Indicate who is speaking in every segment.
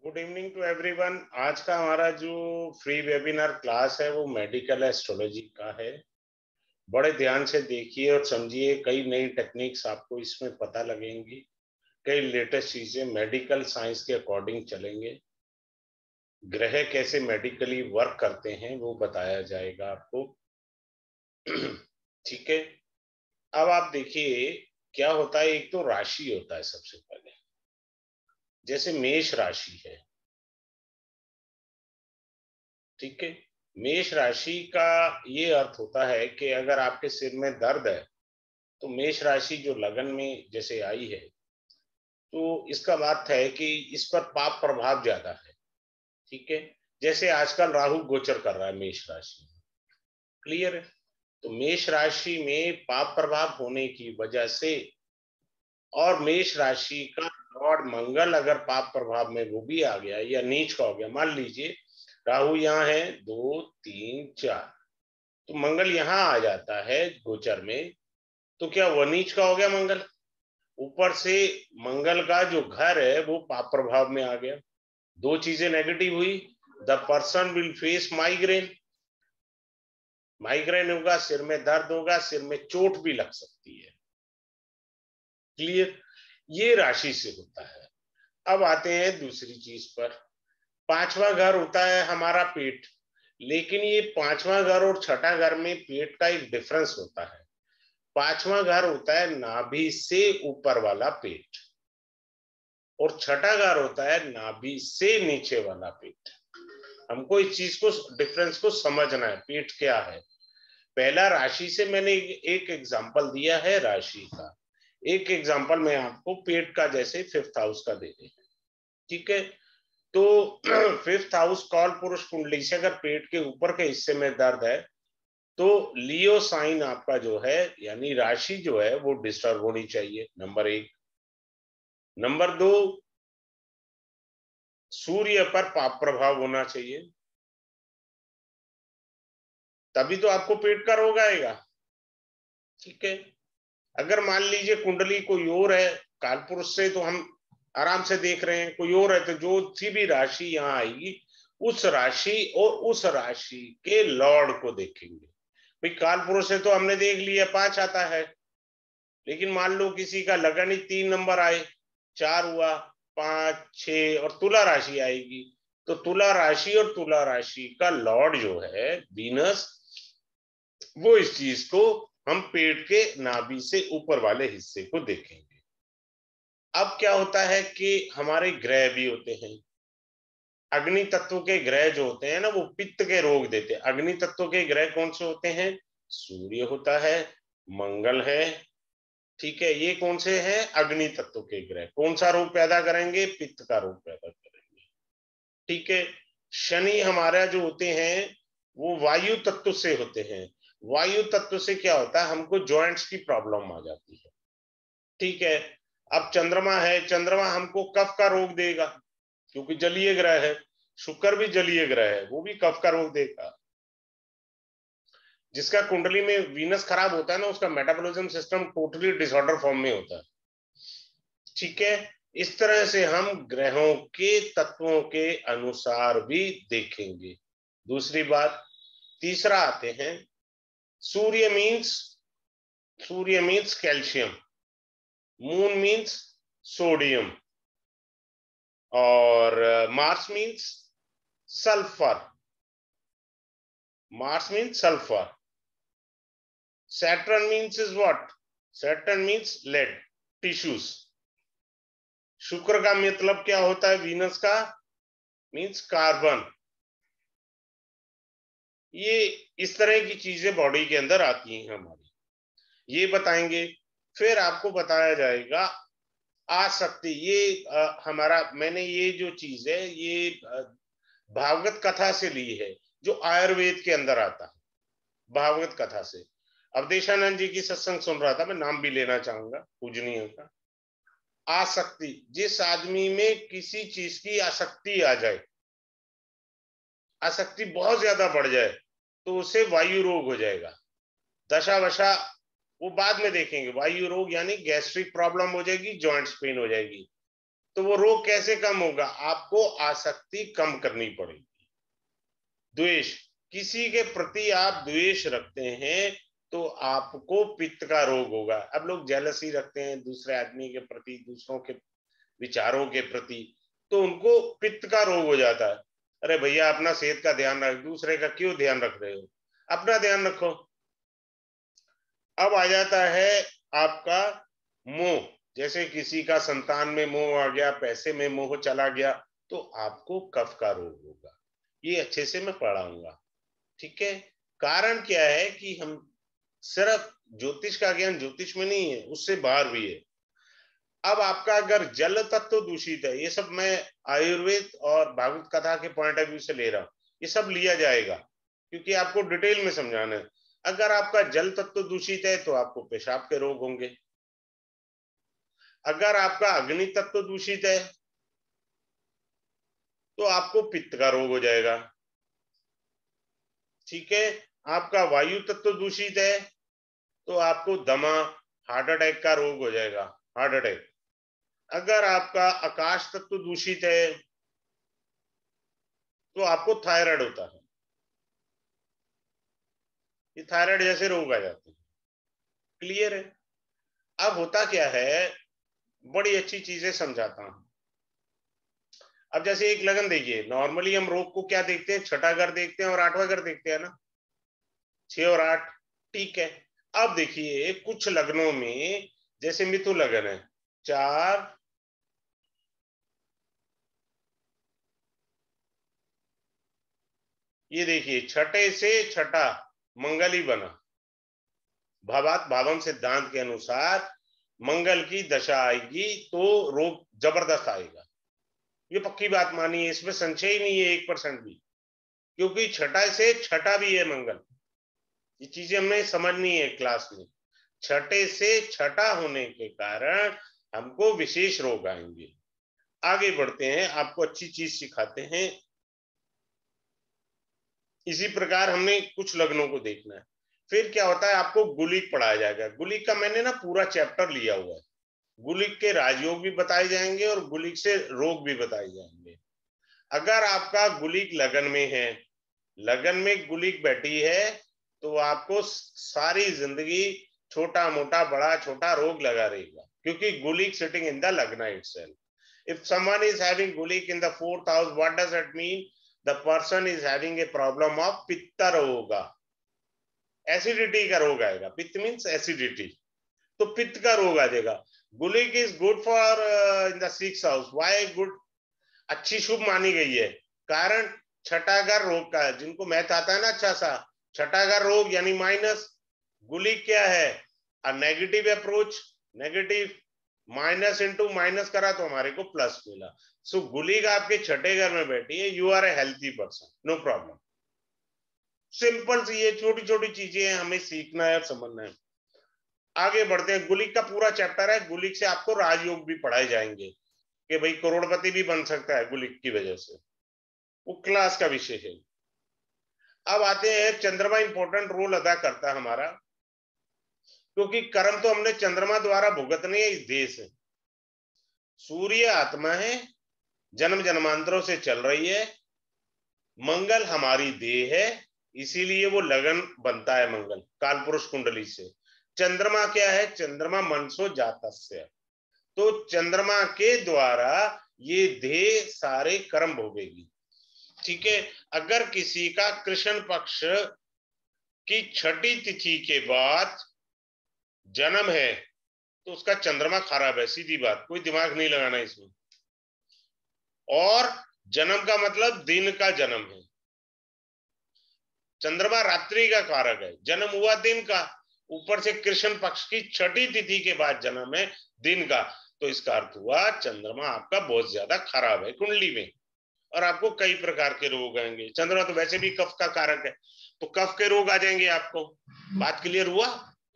Speaker 1: Good evening to everyone. आज का हमारा जो फ्री वेबिनार क्लास है वो मेडिकल एस्ट्रोलॉजी का है। बड़े ध्यान से देखिए और समझिए, कई नई टेक्निक्स आपको इसमें पता लगेंगी, कई लेटेस्ट चीजें मेडिकल साइंस के अकॉर्डिंग चलेंगे। ग्रह कैसे मेडिकली वर्क करते हैं वो बताया जाएगा आपको। ठीक है, अब आप देखिए क्या होता है। एक तो राशि होता है सबसे पहले, जैसे मेष राशि है। ठीक है, मेष राशि का ये अर्थ होता है कि अगर आपके सिर में दर्द है तो मेष राशि जो लगन में जैसे आई है तो इसका बात है कि इस पर पाप प्रभाव ज्यादा है। ठीक है, जैसे आजकल राहु गोचर कर रहा है मेष राशि में। क्लियर है? तो मेष राशि में पाप प्रभाव होने की वजह से, और मेष राशि का लॉर्ड मंगल अगर पाप प्रभाव में वो भी आ गया या नीच का हो गया, मान लीजिए राहु यहाँ है 2 3 4, तो मंगल यहाँ आ जाता है गोचर में, तो क्या वह नीच का हो गया मंगल। ऊपर से मंगल का जो घर है वो पाप प्रभाव में आ गया। दो चीजें नेगेटिव हुई। The person will face migraine, migraine होगा, सिर में दर्द होगा, सिर में चोट भी लग सकती है। क्लियर? ये राशि से होता है। अब आते हैं दूसरी चीज पर। पांचवा घर होता है हमारा पेट, लेकिन ये पांचवा घर और छठा घर में पेट का एक डिफरेंस होता है। पांचवा घर होता है नाभि से ऊपर वाला पेट, और छठा घर होता है नाभि से नीचे वाला पेट। हमको इस चीज को, डिफरेंस को समझना है, पेट क्या है। पहला राशि से मैंने एक एग्जांपल दिया है राशि का, एक एग्जांपल मैं आपको पेट का जैसे 5th हाउस का दे रहे। ठीक है, तो 5th हाउस कॉल पुरुष कुंडली से अगर पेट के ऊपर के हिस्से में दर्द है तो लियो साइन आपका जो है, यानी राशि जो है वो डिस्टर्ब होनी चाहिए, नंबर 1। नंबर 2, सूर्य पर पाप प्रभाव होना चाहिए, तभी तो आपको पेट का रोग आएगा। ठीक है, अगर मान लीजिए कुंडली कोई और है कालपुरुष से, तो हम आराम से देख रहे हैं, कोई और है तो जो सी भी राशि यहाँ आएगी उस राशि और उस राशि के लॉर्ड को देखेंगे। भाई कालपुरुष है तो हमने देख लिया 5 आता है, लेकिन मान लो किसी का लगन ही 3 नंबर आए, 4 हुआ, 5 6 और तुला राशि आएगी, तो तुला राशि और तुला राशि का लॉर्ड जो है वीनस, वो इस चीज को हम पेट के नाभि से ऊपर वाले हिस्से को देखेंगे। अब क्या होता है कि हमारे ग्रह भी होते हैं, अग्नि तत्व के ग्रह जो होते हैं ना वो पित्त के रोग देते हैं। अग्नि तत्व के ग्रह कौन से होते हैं? सूर्य होता है, मंगल है। ठीक है, ये कौन से हैं? अग्नि तत्व के ग्रह। कौन सा रोग पैदा करेंगे? पित्त का रोग पैदा करेंगे। ठीक है, शनि हमारा जो होते हैं वो वायु तत्व से होते हैं। वायु तत्व से क्या होता है? हमको जॉइंट्स की प्रॉब्लम आ जाती है। ठीक है, अब चंद्रमा है, चंद्रमा हमको कफ का रोग देगा क्योंकि जलीय ग्रह है। शुक्र भी जलीय ग्रह है, वो भी कफ का रोग देगा। जिसका कुंडली में वीनस खराब होता है ना, उसका metabolism system totally disorder form में होता है। ठीक है, इस तरह से हम ग्रहों के तत्वों के अनुसार भी देखेंगे। दूसरी बात, तीसरा आते हैं, सूर्य मीन्स, सूर्य means calcium, moon means sodium, और Mars means sulphur. Mars means sulphur. Saturn means is what? Saturn means lead, tissues. शुक्र का मतलब क्या होता है? वीनस का मीन्स कार्बन। ये इस तरह की चीजें बॉडी के अंदर आती हैं हमारी, ये बताएंगे। फिर आपको बताया जाएगा आसक्ति। ये हमारा, मैंने ये जो चीज है ये भागवत कथा से ली है, जो आयुर्वेद के अंदर आता है, भागवत कथा से। अवधेशानंद जी की सत्संग सुन रहा था, मैं नाम भी लेना चाहूंगा पूजनीय का। आसक्ति, जिस आदमी में किसी चीज की आसक्ति आ जाए, आसक्ति बहुत ज्यादा बढ़ जाए, तो उसे वायु रोग हो जाएगा। दशा वशा वो बाद में देखेंगे। वायु रोग यानी गैस्ट्रिक प्रॉब्लम हो जाएगी, जॉइंट्स पेन हो जाएगी। तो वो रोग कैसे कम होगा? आपको आसक्ति कम करनी पड़ेगी। द्वेष, किसी के प्रति आप द्वेष रखते हैं तो आपको पित्त का रोग होगा। अब लोग जेलसी रखते हैं दूसरे आदमी के प्रति, दूसरों के विचारों के प्रति, तो उनको पित्त का रोग हो जाता है। अरे भैया अपना सेहत का ध्यान रख, दूसरे का क्यों ध्यान रख रहे हो? अपना ध्यान रखो। अब आ जाता है आपका मोह, जैसे किसी का संतान में मोह आ गया, पैसे में मोह चला गया, तो आपको कफ का रोग होगा। ये अच्छे से मैं पढ़ाऊंगा, ठीक है। कारण क्या है कि हम सिर्फ ज्योतिष का ज्ञान ज्योतिष में नहीं है, उससे बाहर भी है। अब आपका अगर जल तत्व दूषित है, ये सब मैं आयुर्वेद और भागवत कथा के पॉइंट ऑफ व्यू से ले रहा हूं, ये सब लिया जाएगा क्योंकि आपको डिटेल में समझाना है। अगर आपका जल तत्व दूषित है तो आपको पेशाब के रोग होंगे। अगर आपका अग्नि तत्व दूषित है तो आपको पित्त का रोग हो जाएगा, ठीक है। आपका वायु तत्व दूषित है तो आपको दमा, हार्ट अटैक का रोग हो जाएगा, हार्ट अटैक। अगर आपका आकाश तत्व दूषित है तो आपको थायराइड होता है। ये थायराइड जैसे रोग आ जाते हैं। क्लियर है? अब होता क्या है, बड़ी अच्छी चीजें समझाता हूं। अब जैसे एक लगन देखिए, नॉर्मली हम रोग को क्या देखते हैं? छठा घर देखते हैं और आठवां घर देखते हैं ना, 6 और 8, ठीक है। अब देखिए कुछ लग्नों में, जैसे मिथुन लगन है, 4, ये देखिए छठे से छठा मंगल ही बना। भावात भावम सिद्धांत के अनुसार मंगल की दशा आएगी तो रोग जबरदस्त आएगा। ये पक्की बात मानी है, इसमें संशय ही नहीं है 1% भी, क्योंकि छठा से छठा भी है मंगल। ये चीजें हमने समझनी है क्लास में। छठे से छठा होने के कारण हमको विशेष रोग आएंगे। आगे बढ़ते हैं, आपको अच्छी चीज सिखाते हैं। इसी प्रकार हमने कुछ लग्नों को देखना है। फिर क्या होता है, आपको गुलिक पढ़ाया जाएगा। गुलिक का मैंने ना पूरा चैप्टर लिया हुआ है। गुलिक के राजयोग भी बताए जाएंगे और गुलिक से रोग भी बताए जाएंगे। अगर आपका गुलिक लगन में है, लगन में गुलिक बैठी है, तो आपको सारी जिंदगी छोटा मोटा बड़ा छोटा रोग लगा रहेगा, क्योंकि गुलिक सिटिंग इन द लग्न itself. If someone is having gulik in the 4th house, what does that mean? The person is having a problem of pitta roga, acidity का रोग आएगा। पित्त मीन्स एसिडिटी, तो पित्त का रोग आ जाएगा। Gulik is good for in the 6th house. Why good? अच्छी शुभ मानी गई है, कारण छठागर रोग का है। जिनको मैथ आता है ना अच्छा सा, छठागर रोग यानी माइनस। गुलिक क्या है? A negative approach, negative minus into minus करा तो हमारे को प्लस मिला। सो गुलिक आपके छठे घर में बैठी है, you are a healthy person, no problem. Simple सी ये छोटी छोटी चीजें हमें सीखना है और समझना है। आगे बढ़ते हैं, गुलिक का पूरा चैप्टर है। गुलिक से आपको राजयोग भी पढ़ाए जाएंगे कि भाई करोड़पति भी बन सकता है गुलिक की वजह से, वो क्लास का विषय है। अब आते हैं, चंद्रमा इंपॉर्टेंट रोल अदा करता है हमारा, क्योंकि कर्म तो हमने चंद्रमा द्वारा भुगतने इस देश है। सूर्य आत्मा है, जन्म जन्मांतरों से चल रही है। मंगल हमारी देह है, इसीलिए वो लगन बनता है मंगल कालपुरुष कुंडली से। चंद्रमा क्या है? चंद्रमा मनसो जातस्य, तो चंद्रमा के द्वारा ये देह सारे कर्म भोगेगी, ठीक है। अगर किसी का कृष्ण पक्ष की छठी तिथि के बाद जन्म है तो उसका चंद्रमा खराब है, सीधी बात, कोई दिमाग नहीं लगाना इसमें। और जन्म का मतलब दिन का जन्म है। चंद्रमा रात्रि का कारक है, जन्म हुआ दिन का, ऊपर से कृष्ण पक्ष की छठी तिथि के बाद जन्म है दिन का, तो इसका अर्थ हुआ चंद्रमा आपका बहुत ज्यादा खराब है कुंडली में, और आपको कई प्रकार के रोग आएंगे। चंद्रमा तो वैसे भी कफ का कारक है, तो कफ के रोग आ जाएंगे आपको। बात क्लियर हुआ?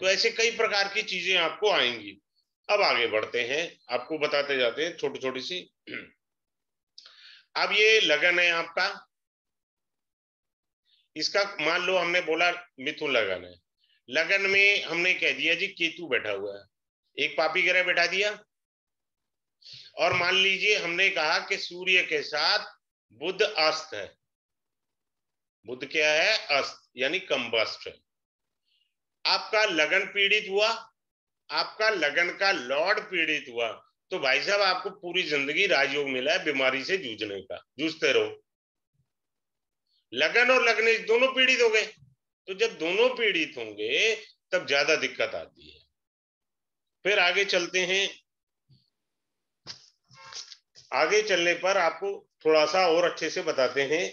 Speaker 1: तो ऐसे कई प्रकार की चीजें आपको आएंगी। अब आगे बढ़ते हैं, आपको बताते जाते हैं छोटी छोटी सी। अब ये लगन है आपका, इसका मान लो हमने बोला मिथुन लगन है। लगन में हमने कह दिया जी केतु बैठा हुआ है, एक पापी ग्रह बैठा दिया। और मान लीजिए हमने कहा कि सूर्य के साथ बुध अस्त है, बुध क्या है, अस्त, यानी कंबस्ट है। आपका लगन पीड़ित हुआ, आपका लगन का लॉर्ड पीड़ित हुआ, तो भाई साहब आपको पूरी जिंदगी राजयोग मिला है बीमारी से जूझने का, जूझते रहो। लगन और लग्नेश दोनों पीड़ित हो गए, तो जब दोनों पीड़ित होंगे तब ज्यादा दिक्कत आती है। फिर आगे चलते हैं, आगे चलने पर आपको थोड़ा सा और अच्छे से बताते हैं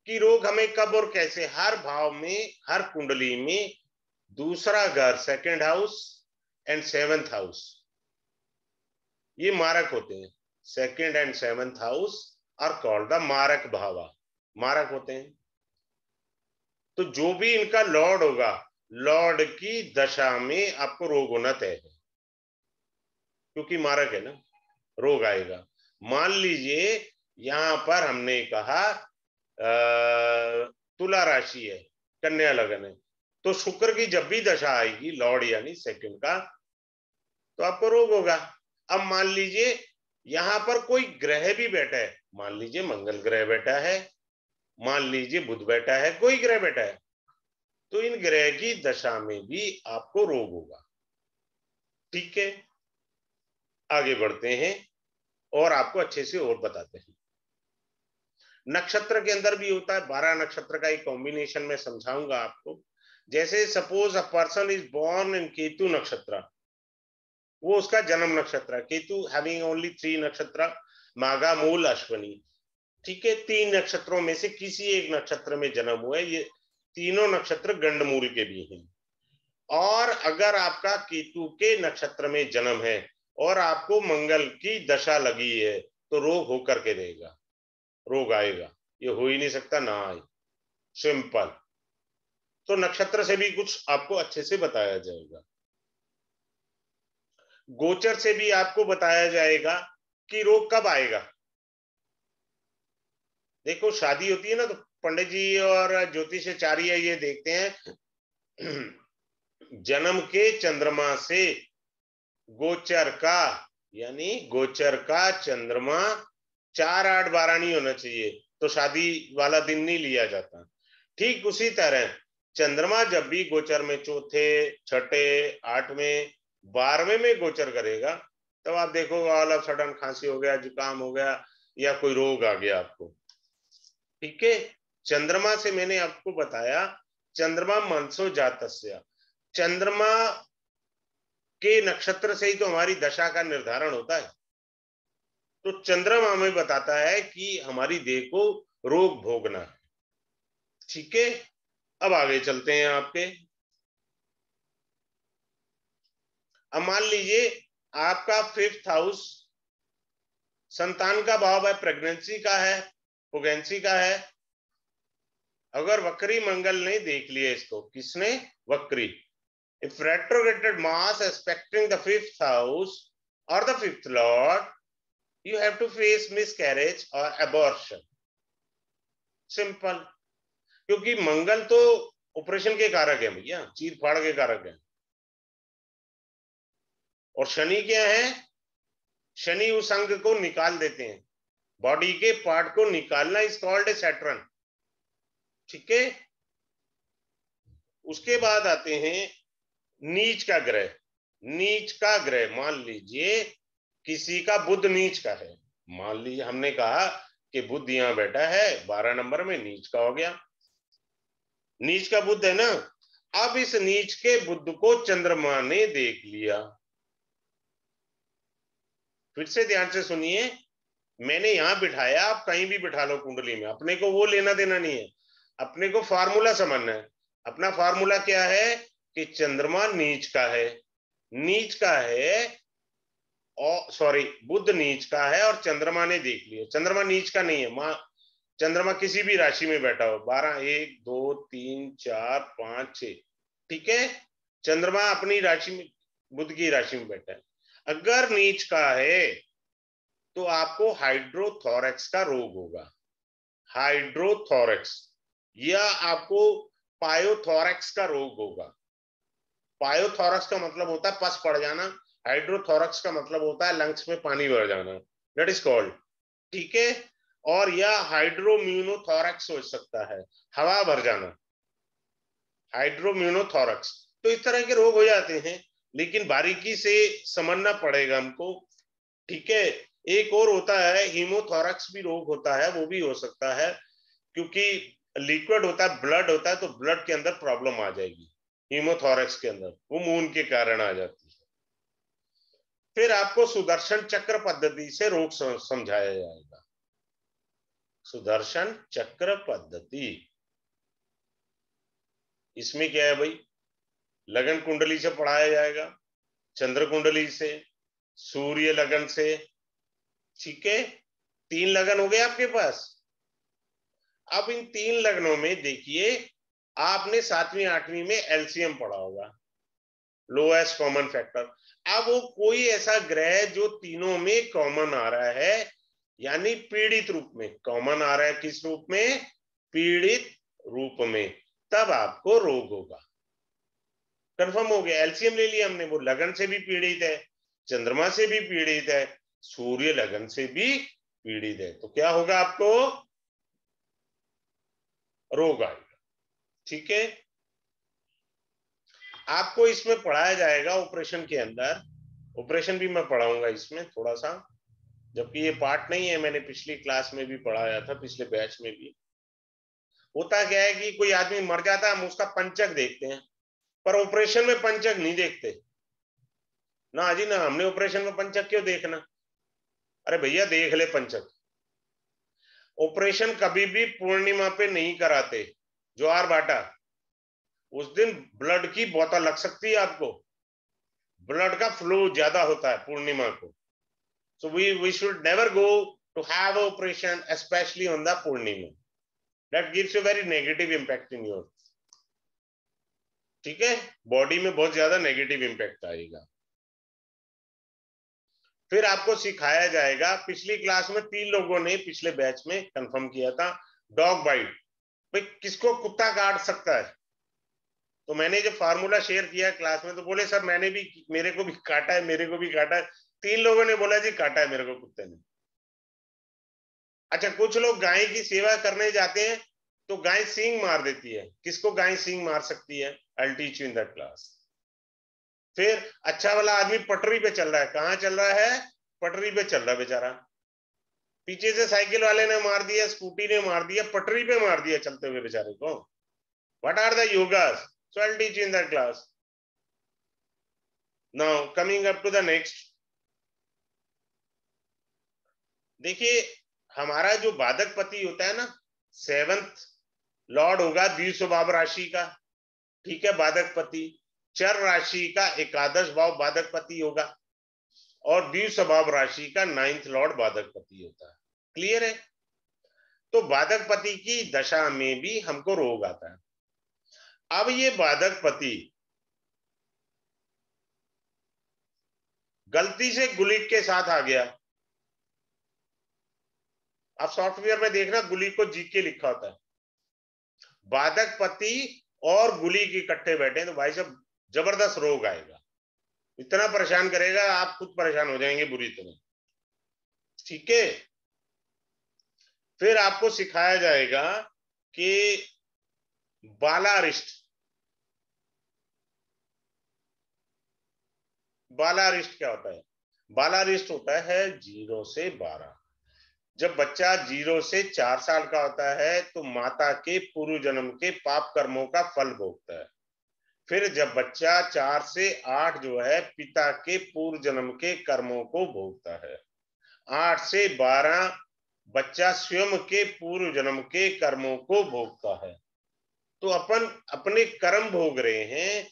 Speaker 1: कि रोग हमें कब और कैसे, हर भाव में, हर कुंडली में दूसरा घर, second house and seventh house, ये मारक होते हैं। Second and seventh house are called the मारक भावा, मारक होते हैं। तो जो भी इनका लॉर्ड होगा, लॉर्ड की दशा में आपको रोग होना तय है, क्योंकि मारक है ना, रोग आएगा। मान लीजिए यहां पर हमने कहा तुला राशि है, कन्या लगन है, तो शुक्र की जब भी दशा आएगी, लॉर्ड यानी सेकंड का, तो आपको रोग होगा। अब मान लीजिए यहां पर कोई ग्रह भी बैठा है, मान लीजिए मंगल ग्रह बैठा है, मान लीजिए बुध बैठा है, कोई ग्रह बैठा है, तो इन ग्रह की दशा में भी आपको रोग होगा। ठीक है, आगे बढ़ते हैं और आपको अच्छे से और बताते हैं। नक्षत्र के अंदर भी होता है, 12 नक्षत्र का एक कॉम्बिनेशन में समझाऊंगा आपको। जैसे suppose a person is born in Ketu नक्षत्र, वो उसका जन्म नक्षत्र है। केतु हैविंग ओनली 3 नक्षत्र, माघा, मूल, अश्विनी। ठीक है, 3 नक्षत्रों में से किसी एक नक्षत्र में जन्म हुआ है, ये तीनों नक्षत्र गंडमूल के भी हैं। और अगर आपका केतु के नक्षत्र में जन्म है और आपको मंगल की दशा लगी है, तो रोग होकर के रहेगा, रोग आएगा, ये हो ही नहीं सकता ना आए, सिंपल। तो नक्षत्र से भी कुछ आपको अच्छे से बताया जाएगा, गोचर से भी आपको बताया जाएगा कि रोग कब आएगा। देखो शादी होती है ना, तो पंडित जी और ज्योतिषाचार्य ये देखते हैं जन्म के चंद्रमा से गोचर का, यानी गोचर का चंद्रमा 4, 8, 12 नहीं होना चाहिए, तो शादी वाला दिन नहीं लिया जाता। ठीक उसी तरह चंद्रमा जब भी गोचर में चौथे, छठे, 8वें, 12वें में गोचर करेगा, तब तो आप देखो ऑल ऑफ सडन खांसी हो गया, जुकाम हो गया, या कोई रोग आ गया आपको। ठीक है, चंद्रमा से मैंने आपको बताया, चंद्रमा मनसो जातस्य, चंद्रमा के नक्षत्र से ही तो हमारी दशा का निर्धारण होता है। तो चंद्रमा हमें बताता है कि हमारी देह को रोग भोगना है। ठीक है, अब आगे चलते हैं आपके। अब मान लीजिए आपका 5th हाउस संतान का भाव है, प्रेगनेंसी का है, पुगेंसी का है। अगर वक्री मंगल ने देख लिया इसको, किसने, वक्री, if retrograded Mars aspecting the 5th house or the 5th lord, you have to face miscarriage or abortion, simple. क्योंकि मंगल तो ऑपरेशन के कारक है भैया, चीर फाड़ के कारक है। और शनि क्या है, शनि उस अंग को निकाल देते हैं, बॉडी के पार्ट को निकालना इज कॉल्ड ए सैटर्न। ठीक है, उसके बाद आते हैं नीच का ग्रह। नीच का ग्रह मान लीजिए किसी का बुध नीच का है, मान लीजिए हमने कहा कि बुध यहां बैठा है 12 नंबर में, नीच का हो गया, नीच का बुध है ना। अब इस नीच के बुध को चंद्रमा ने देख लिया। फिर से ध्यान से सुनिए, मैंने यहां बिठाया, आप कहीं भी बिठा लो कुंडली में, अपने को वो लेना देना नहीं है, अपने को फार्मूला समझना है। अपना फार्मूला क्या है कि चंद्रमा नीच का है, नीच का है, और सॉरी बुध नीच का है और चंद्रमा ने देख लिया। चंद्रमा नीच का नहीं है, मां चंद्रमा किसी भी राशि में बैठा हो, 12, 1, 2, 3, 4, 5, 6, ठीक है, चंद्रमा अपनी राशि में, बुध की राशि में बैठा है। अगर नीच का है तो आपको हाइड्रोथोरेक्स का रोग होगा, हाइड्रोथोरेक्स, या आपको पायोथोरेक्स का रोग होगा। पायोथोरेक्स का मतलब होता है पस पड़ जाना, हाइड्रोथोरक्स का मतलब होता है लंग्स में पानी भर जाना, दैट इज कॉल्ड, ठीक है। और यह हाइड्रोम्यूनोथोरक्स हो सकता है, हवा भर जाना, हाइड्रोम्यूनोथोरक्स। तो इस तरह के रोग हो जाते हैं, लेकिन बारीकी से समझना पड़ेगा हमको, ठीक है। एक और होता है हीमोथोरक्स भी रोग होता है, वो भी हो सकता है, क्योंकि लिक्विड होता है, ब्लड होता है, तो ब्लड के अंदर प्रॉब्लम आ जाएगी, हीमोथोरक्स के अंदर वो मून के कारण आ जाती है। फिर आपको सुदर्शन चक्र पद्धति से रोग समझाया जाएगा। सुदर्शन चक्र पद्धति, इसमें क्या है भाई, लगन कुंडली से पढ़ाया जाएगा, चंद्र कुंडली से, सूर्य लगन से, ठीक है। 3 लगन हो गए आपके पास। अब इन 3 लगनों में देखिए, आपने 7वीं 8वीं में एलसीएम पढ़ा होगा, लोएस्ट कॉमन फैक्टर। अब वो कोई ऐसा ग्रह जो तीनों में कॉमन आ रहा है, यानी पीड़ित रूप में कॉमन आ रहा है, किस रूप में, पीड़ित रूप में, तब आपको रोग होगा। कंफर्म हो गया, एलसीएम ले लिया हमने, वो लगन से भी पीड़ित है, चंद्रमा से भी पीड़ित है, सूर्य लगन से भी पीड़ित है, तो क्या होगा, आपको रोग आएगा, ठीक है। आपको इसमें पढ़ाया जाएगा ऑपरेशन के अंदर, ऑपरेशन भी मैं पढ़ाऊंगा इसमें थोड़ा सा, जबकि ये पार्ट नहीं है, मैंने पिछली क्लास में भी पढ़ाया था, पिछले बैच में भी। होता क्या है कि कोई आदमी मर जाता है, हम उसका पंचक देखते हैं, पर ऑपरेशन में पंचक नहीं देखते ना जी ना, हमने ऑपरेशन में पंचक क्यों देखना, अरे भैया देख ले पंचक। ऑपरेशन कभी भी पूर्णिमा पे नहीं कराते, ज्वार बाटा, उस दिन ब्लड की बोतल लग सकती है आपको, ब्लड का फ्लो ज्यादा होता है पूर्णिमा को, so we should never go to have operation especially on the Purnima, that gives you very negative impact in your, ठीक है, बॉडी में बहुत ज्यादा नेगेटिव इम्पैक्ट आएगा। फिर आपको सिखाया जाएगा, पिछली क्लास में 3 लोगों ने पिछले बैच में कंफर्म किया था, डॉग बाइट, भाई किसको कुत्ता काट सकता है, तो मैंने जो फार्मूला शेयर किया क्लास में, तो बोले सर मैंने भी, मेरे को भी काटा है, मेरे को भी काटा है, 3 लोगों ने बोला जी काटा है मेरे को कुत्ते ने। अच्छा, कुछ लोग गाय की सेवा करने जाते हैं तो गाय सींग मार देती है, किसको गाय सींग मार सकती है, I teach you in that class. फिर अच्छा वाला आदमी पटरी पे चल रहा है, कहां चल रहा है, पटरी पे चल रहा है बेचारा, पीछे से साइकिल वाले ने मार दिया, स्कूटी ने मार दिया, पटरी पे मार दिया चलते हुए बेचारे को। What are the yogas, so I will teach in that class. Now coming up to the next, देखिए हमारा जो बाधक पति होता है ना, 7th लॉर्ड होगा द्विस्वभाव राशि का, ठीक है, बाधक पति, चर राशि का एकादश भाव बाधक पति होगा, और द्विस्वभाव राशि का 9th लॉर्ड बाधक पति होता है, क्लियर है। तो बाधक पति की दशा में भी हमको रोग आता है। अब ये बाधक पति गलती से गुलिक के साथ आ गया, आप सॉफ्टवेयर में देखना गुलिक को जी के लिखा होता है, बाधक पति और गुलिक इकट्ठे बैठे तो भाई साहब जबरदस्त रोग आएगा, इतना परेशान करेगा आप खुद परेशान हो जाएंगे बुरी तरह, ठीक है। फिर आपको सिखाया जाएगा कि बालारिष्ट, बालारिष्ट क्या होता है, बालारिष्ट होता है 0 से 12। जब बच्चा 0 से 4 साल का होता है तो माता के पूर्व जन्म के पाप कर्मों का फल भोगता है। फिर जब बच्चा 4 से 8 जो है पिता के पूर्व जन्म के कर्मों को भोगता है। 8 से 12 बच्चा स्वयं के पूर्व जन्म के कर्मों को भोगता है। तो अपन अपने कर्म भोग रहे हैं,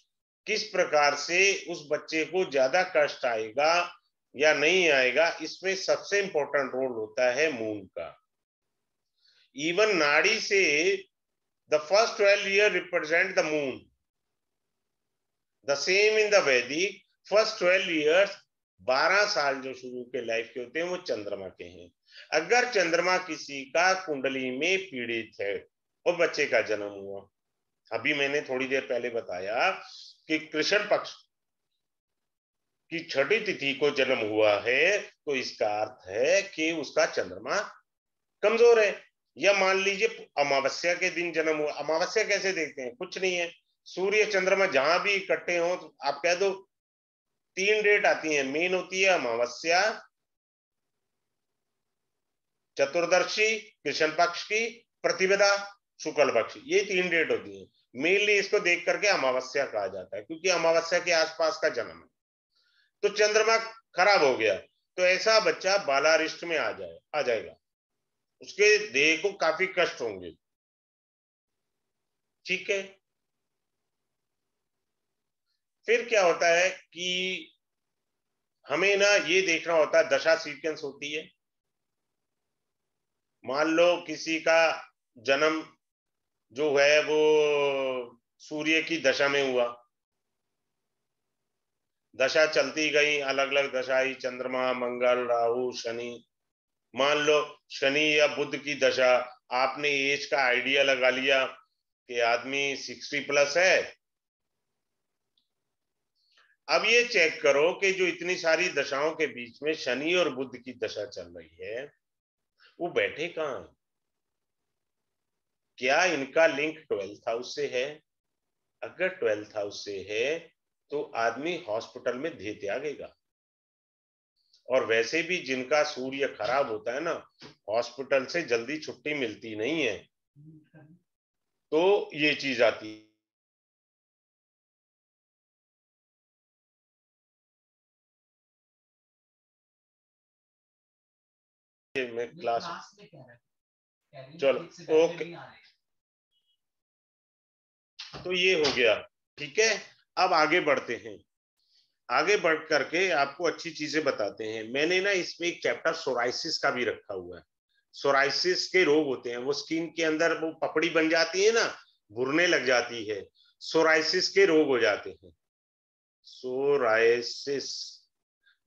Speaker 1: किस प्रकार से उस बच्चे को ज्यादा कष्ट आएगा या नहीं आएगा, इसमें सबसे इंपॉर्टेंट रोल होता है मून का। इवन नाड़ी से the first 12 year represent the moon, the same in the वैदिक फर्स्ट 12 ईयर्स, 12 साल जो शुरू के लाइफ के होते हैं वो चंद्रमा के हैं। अगर चंद्रमा किसी का कुंडली में पीड़ित है और बच्चे का जन्म हुआ, अभी मैंने थोड़ी देर पहले बताया कि कृष्ण पक्ष कि छठी तिथि को जन्म हुआ है तो इसका अर्थ है कि उसका चंद्रमा कमजोर है। या मान लीजिए अमावस्या के दिन जन्म हुआ। अमावस्या कैसे देखते हैं? कुछ नहीं है, सूर्य चंद्रमा जहां भी इकट्ठे हो तो आप कह दो 3 डेट आती है, मेन होती है अमावस्या, चतुर्दशी कृष्ण पक्ष की, प्रतिपदा शुक्ल पक्ष, ये 3 डेट होती है। मेनली इसको देख करके अमावस्या कहा जाता है, क्योंकि अमावस्या के आसपास का जन्म है। तो चंद्रमा खराब हो गया तो ऐसा बच्चा बालारिष्ट में आ जाएगा, उसके देह को काफी कष्ट होंगे। ठीक है, फिर क्या होता है कि हमें ना ये देखना होता है, दशा सीक्वेंस होती है। मान लो किसी का जन्म जो है वो सूर्य की दशा में हुआ, दशा चलती गई, अलग अलग दशा आई, चंद्रमा, मंगल, राहु, शनि। मान लो शनि या बुध की दशा, आपने एज का आइडिया लगा लिया कि आदमी 60+ है। अब ये चेक करो कि जो इतनी सारी दशाओं के बीच में शनि और बुध की दशा चल रही है, वो बैठे कहाँ हैं? क्या इनका लिंक 12th हाउस से है? अगर 12th हाउस से है तो आदमी हॉस्पिटल में धे त्यागेगा। और वैसे भी जिनका सूर्य खराब होता है ना, हॉस्पिटल से जल्दी छुट्टी मिलती नहीं है। तो ये चीज आती है। मैं क्लास चलो ओके, तो ये हो गया। ठीक है, अब आगे बढ़ते हैं। आगे बढ़ करके आपको अच्छी चीजें बताते हैं। मैंने ना इसमें एक चैप्टर सोराइसिस का भी रखा हुआ है। सोराइसिस के रोग होते हैं, वो स्किन के अंदर वो पपड़ी बन जाती है ना, भुरने लग जाती है, सोराइसिस के रोग हो जाते हैं। सोराइसिस,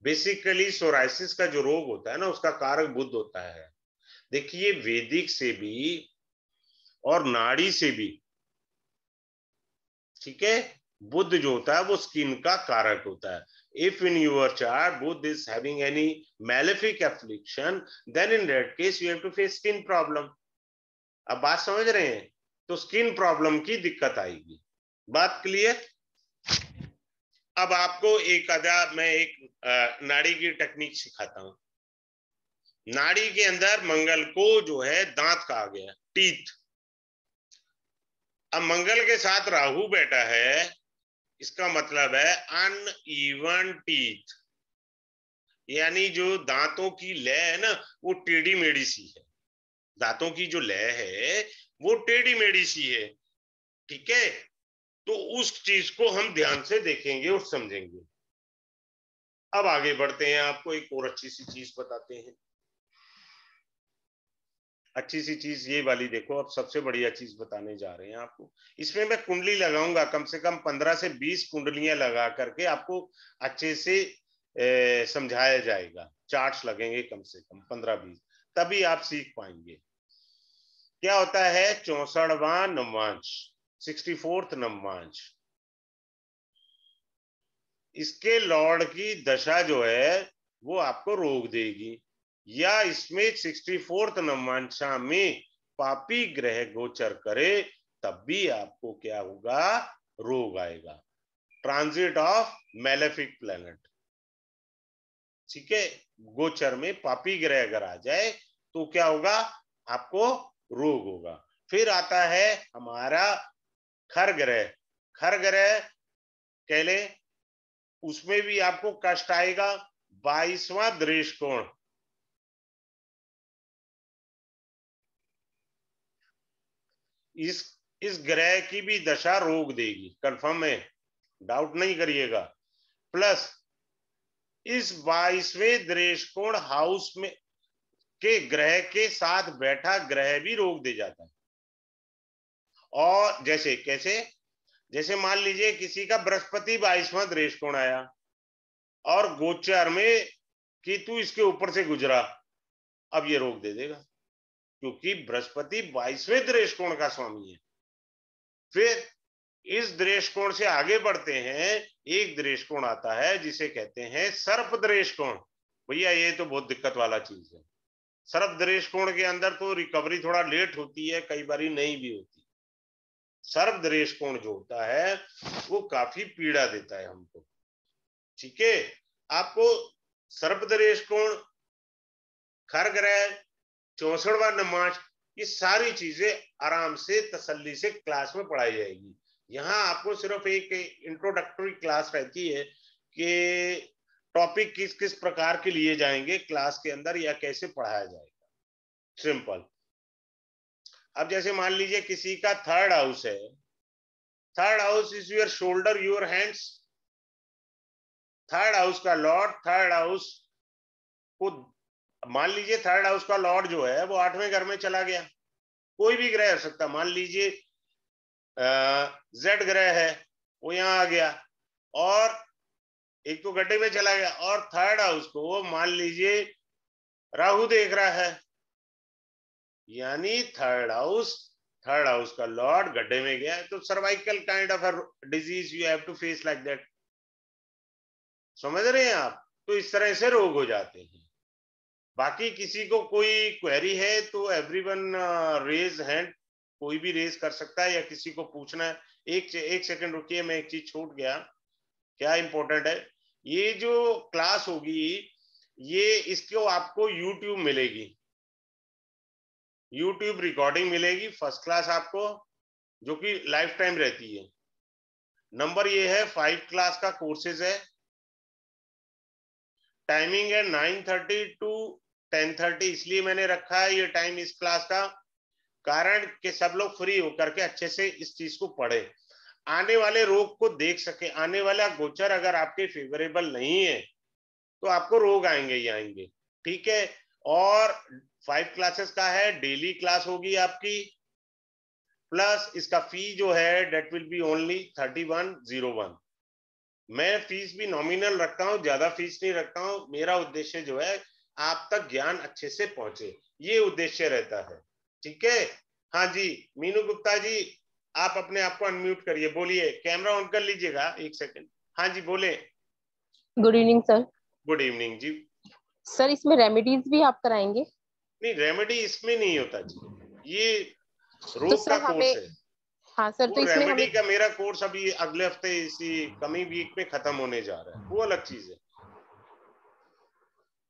Speaker 1: बेसिकली सोराइसिस का जो रोग होता है ना, उसका कारक बुध होता है। देखिए वैदिक से भी और नाड़ी से भी, ठीक है, बुध जो होता है वो स्किन का कारक होता है। If in your chart Budh is having any malefic affliction, then in that case you have to face skin problem. अब बात समझ रहे हैं? तो स्किन प्रॉब्लम की दिक्कत आएगी। बात क्लियर? अब आपको मैं एक नाड़ी की टेक्निक सिखाता हूं। नाड़ी के अंदर मंगल को जो है दांत कहा गया, टीथ। अब मंगल के साथ राहु बैठा है, इसका मतलब है अनइवन टीथ, यानी जो दांतों की लय है ना, वो टेढ़ी मेढ़ी सी है। दांतों की जो लय है वो टेढ़ी मेढ़ी सी है। ठीक है, तो उस चीज को हम ध्यान से देखेंगे और समझेंगे। अब आगे बढ़ते हैं, आपको एक और अच्छी सी चीज बताते हैं। अच्छी सी चीज ये वाली देखो, अब सबसे बढ़िया चीज बताने जा रहे हैं आपको। इसमें मैं कुंडली लगाऊंगा, कम से कम 15 से 20 कुंडलियां लगा करके आपको अच्छे से समझाया जाएगा। चार्ट्स लगेंगे कम से कम 15-20, तभी आप सीख पाएंगे। क्या होता है 64वां नवमांश, 64th नवमांश, इसके लॉर्ड की दशा जो है वो आपको रोक देगी। या इसमें 64th नवमांशा में पापी ग्रह गोचर करे तब भी आपको क्या होगा? रोग आएगा। ट्रांजिट ऑफ मैलेफिक प्लैनेट, ठीक है, गोचर में पापी ग्रह अगर आ जाए तो क्या होगा? आपको रोग होगा। फिर आता है हमारा खर ग्रह। खर ग्रह कह ले, उसमें भी आपको कष्ट आएगा। 22वां दृश कोण, इस ग्रह की भी दशा रोक देगी, कंफर्म है, डाउट नहीं करिएगा। प्लस इस 22वें दृष्टिकोण हाउस में के ग्रह के साथ बैठा ग्रह भी रोक दे जाता है। और जैसे कैसे? जैसे मान लीजिए किसी का बृहस्पति 22वां दृष्टिकोण आया और गोचर में केतु इसके ऊपर से गुजरा, अब ये रोक दे देगा, क्योंकि बृहस्पति 22वें दृष्टिकोण का स्वामी है। फिर इस दृष्टिकोण से आगे बढ़ते हैं, एक दृष्टिकोण आता है जिसे कहते हैं सर्प दृष्टिकोण। भैया ये तो बहुत दिक्कत वाला चीज है। सर्प दृष्टिकोण के अंदर तो रिकवरी थोड़ा लेट होती है, कई बार नहीं भी होती। सर्प दृष्टिकोण जो होता है वो काफी पीड़ा देता है हमको। ठीक है, आपको सर्प दृष्टिकोण, खर ग्रह, 64वां नमाज, ये सारी चीजें आराम से तसल्ली से क्लास में पढ़ाई जाएगी। यहाँ आपको सिर्फ एक इंट्रोडक्टरी क्लास रहती है कि टॉपिक किस किस प्रकार के लिए जाएंगे क्लास के अंदर या कैसे पढ़ाया जाएगा, सिंपल। अब जैसे मान लीजिए किसी का थर्ड हाउस है, third house is your shoulder, your hands. Third house का लॉर्ड, थर्ड हाउस को मान लीजिए थर्ड हाउस का लॉर्ड जो है वो 8वें घर में चला गया, कोई भी ग्रह हो सकता, मान लीजिए जेड ग्रह है वो यहाँ आ गया, और एक तो गड्ढे में चला गया, और थर्ड हाउस को मान लीजिए राहु देख रहा है, यानी थर्ड हाउस का लॉर्ड गड्ढे में गया। तो cervical kind of a disease you have to face like that. समझ रहे हैं आप? तो इस तरह से रोग हो जाते हैं। बाकी किसी को कोई क्वेरी है तो एवरीवन रेज हैंड, कोई भी रेज कर सकता है या किसी को पूछना है। एक सेकंड रुकिए, मैं एक चीज छूट गया, क्या इंपॉर्टेंट है। ये जो क्लास होगी ये इसको आपको यूट्यूब मिलेगी, यूट्यूब रिकॉर्डिंग मिलेगी फर्स्ट क्लास आपको, जो कि लाइफ टाइम रहती है। नंबर ये है 5 क्लास का कोर्सेज है, टाइमिंग है 9:30 टू 10:30। इसलिए मैंने रखा है ये टाइम इस क्लास का, कारण कि सब लोग फ्री होकर के अच्छे से इस चीज को पढ़े, आने वाले रोग को देख सके। आने वाला गोचर अगर आपके फेवरेबल नहीं है तो आपको रोग आएंगे ही आएंगे। ठीक है, और 5 क्लासेस का है, डेली क्लास होगी आपकी, प्लस इसका फी जो है डेट विल बी ओनली 3101। मैं फीस भी नॉमिनल रखता हूँ, ज्यादा फीस नहीं रखता हूँ। मेरा उद्देश्य जो है आप तक ज्ञान अच्छे से पहुंचे, ये उद्देश्य रहता है। ठीक है, हाँ जी मीनू गुप्ता जी, आप अपने आप को अनम्यूट करिए, बोलिए, कैमरा ऑन कर लीजिएगा, एक सेकंड। हाँ जी बोले।
Speaker 2: Good evening sir.
Speaker 1: Good evening जी।
Speaker 2: सर इसमें रेमेडीज भी आप कराएंगे?
Speaker 1: नहीं, रेमेडी इसमें नहीं होता जी, ये
Speaker 2: तो
Speaker 1: रोग का
Speaker 2: सर
Speaker 1: कोर्स
Speaker 2: हमें,
Speaker 1: है।
Speaker 2: हाँ सर,
Speaker 1: वो
Speaker 2: तो इसमें
Speaker 1: रेमेडी
Speaker 2: हमें,
Speaker 1: का मेरा कोर्स अभी अगले हफ्ते इसी कमिंग वीक में खत्म होने जा रहा है, वो अलग चीज है।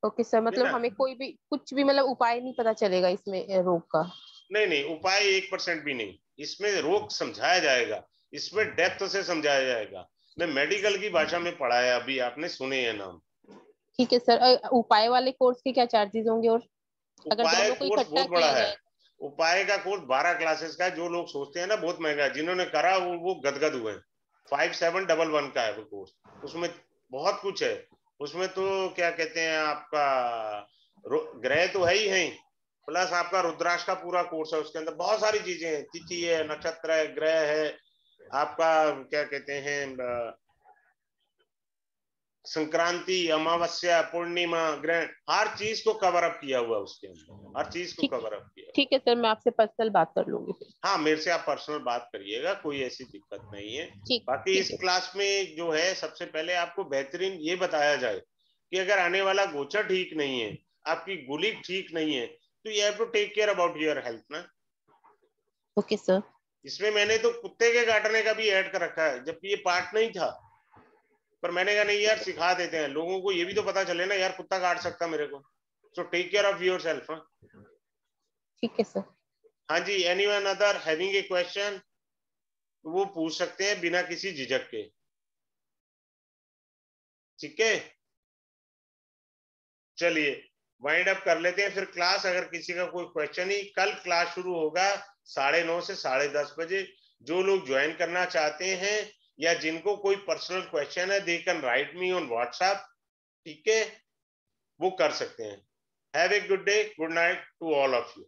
Speaker 2: ओके सर,
Speaker 1: है
Speaker 2: मतलब
Speaker 1: ना?
Speaker 2: हमें कोई भी कुछ भी मतलब उपाय नहीं पता चलेगा इसमें रोग का?
Speaker 1: नहीं नहीं, उपाय 1% भी नहीं, इसमें रोग समझाया जाएगा, इसमें डेप्थ से समझाया जाएगा। मैं मेडिकल की भाषा में पढ़ाया, अभी आपने सुने हैं नाम।
Speaker 2: ठीक है सर। उपाय वाले कोर्स के क्या चार्जेस होंगे, और अगर
Speaker 1: उपाय
Speaker 2: दोनों को
Speaker 1: कोर्स
Speaker 2: इकट्ठा
Speaker 1: बहुत बड़ा
Speaker 2: किया
Speaker 1: है।
Speaker 2: जाए?
Speaker 1: उपाय का कोर्स 12 क्लासेस का है। जो लोग सोचते हैं ना बहुत महंगा है, जिन्होंने करा वो गदगद हुए। 5711 का है वो कोर्स, उसमें बहुत कुछ है। उसमें तो क्या कहते हैं आपका ग्रह तो है ही है, प्लस आपका रुद्राक्ष का पूरा कोर्स है, उसके अंदर बहुत सारी चीजें हैं, तिथि है, नक्षत्र है, ग्रह है, आपका क्या कहते हैं संक्रांति, अमावस्या, पूर्णिमा, ग्रहण, हर चीज को कवर अप किया हुआ उसके अंदर, हर चीज को
Speaker 2: ठीक,
Speaker 1: कवर अप किया।
Speaker 2: ठीक है सर, मैं आपसे पर्सनल बात कर लूंगी फिर।
Speaker 1: हाँ, मेरे से आप पर्सनल बात करिएगा, कोई ऐसी दिक्कत नहीं है।
Speaker 2: ठीक,
Speaker 1: बाकी
Speaker 2: ठीक
Speaker 1: इस
Speaker 2: है।
Speaker 1: क्लास में जो है सबसे पहले आपको बेहतरीन ये बताया जाए कि अगर आने वाला गोचर ठीक नहीं है, आपकी गुलिक ठीक नहीं है, तो you have to take care about your health ना।
Speaker 2: Okay sir.
Speaker 1: इसमें मैंने तो कुत्ते के काटने का भी ऐड कर रखा है, जबकि ये पार्ट नहीं था, पर मैंने कहा नहीं यार, सिखा देते हैं लोगों को, ये भी तो पता चले ना यार, कुत्ता काट सकता मेरे को। So take care of yourself.
Speaker 2: ठीक है सर।
Speaker 1: हाँ जी, anyone other having a question, वो पूछ सकते हैं बिना किसी झिझक के। ठीक है, चलिए वाइंड अप कर लेते हैं फिर क्लास। अगर किसी का कोई क्वेश्चन ही, कल क्लास शुरू होगा 9:30 से 10:30 बजे। जो लोग ज्वाइन करना चाहते हैं या जिनको कोई पर्सनल क्वेश्चन है, they can write me on WhatsApp. ठीक है, वो कर सकते हैं। Have a good day, good night to all of you.